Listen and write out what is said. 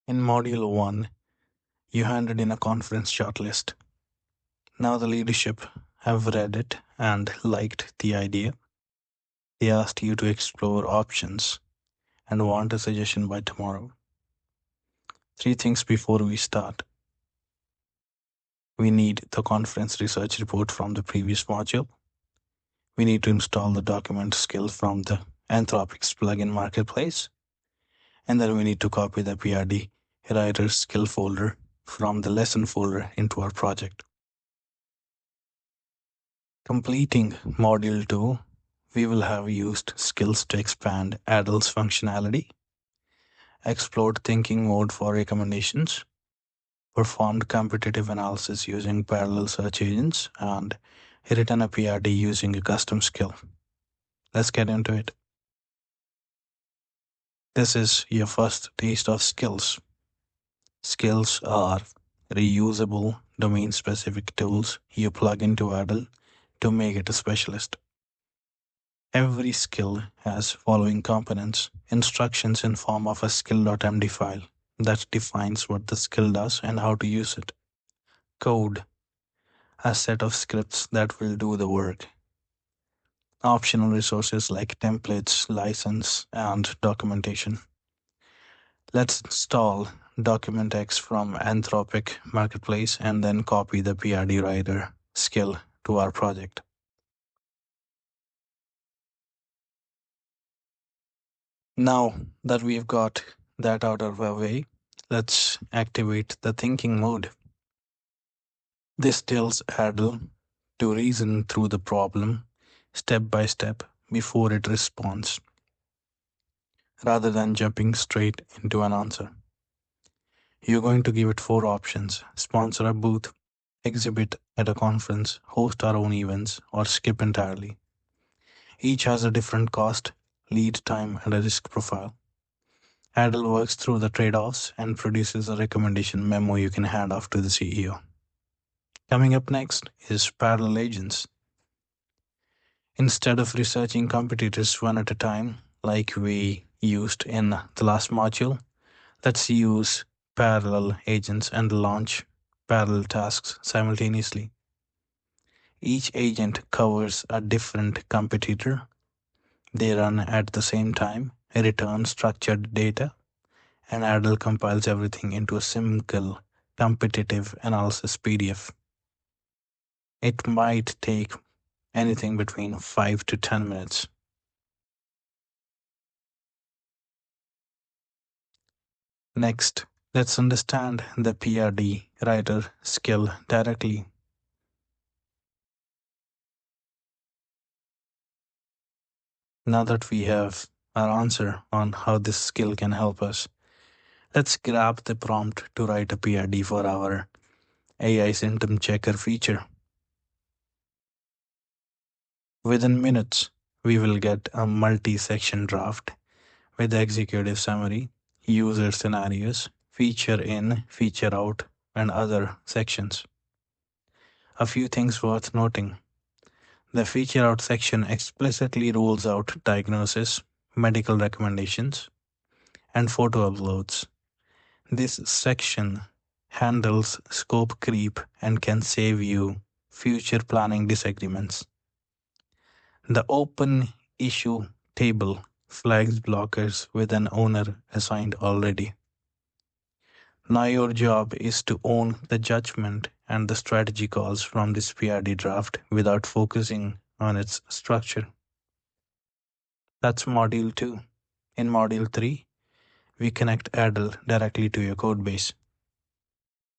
In Module 1, you handed in a conference shortlist. Now the leadership have read it and liked the idea. They asked you to explore options and want a suggestion by tomorrow. Three things before we start. We need the conference research report from the previous module. We need to install the document skill from the Anthropic's plugin marketplace. And then we need to copy the PRD writer skill folder from the lesson folder into our project. Completing Module 2, we will have used skills to expand AdaL's functionality, explored thinking mode for recommendations, performed competitive analysis using parallel search agents, and written a PRD using a custom skill. Let's get into it. This is your first taste of skills. Skills are reusable domain-specific tools you plug into AdaL to make it a specialist. Every skill has following components: instructions in form of a skill.md file that defines what the skill does and how to use it. Code, a set of scripts that will do the work. Optional resources like templates, license, and documentation. Let's install DocumentX from Anthropic Marketplace and then copy the PRD writer skill to our project. Now that we've got that out of our way, let's activate the thinking mode. This tells AdaL to reason through the problem step by step before it responds, rather than jumping straight into an answer. You're going to give it 4 options: sponsor a booth, exhibit at a conference, host our own events, or skip entirely. Each has a different cost, lead time, and a risk profile. AdaL works through the trade-offs and produces a recommendation memo you can hand off to the CEO. Coming up next is parallel agents. Instead of researching competitors one at a time, like we used in the last module, let's use parallel agents and launch parallel tasks simultaneously. Each agent covers a different competitor. They run at the same time, return structured data, and AdaL compiles everything into a simple competitive analysis PDF. It might take anything between 5 to 10 minutes. Next, let's understand the PRD writer skill directly. Now that we have our answer on how this skill can help us, let's grab the prompt to write a PRD for our AI symptom checker feature. Within minutes, we will get a multi-section draft with the executive summary, user scenarios, feature in, feature out, and other sections. A few things worth noting. The feature out section explicitly rules out diagnosis, medical recommendations, and photo uploads. This section handles scope creep and can save you future planning disagreements. The open issue table flags blockers with an owner assigned already. Now your job is to own the judgment and the strategy calls from this PRD draft without focusing on its structure. That's Module 2. In Module 3, we connect AdaL directly to your codebase.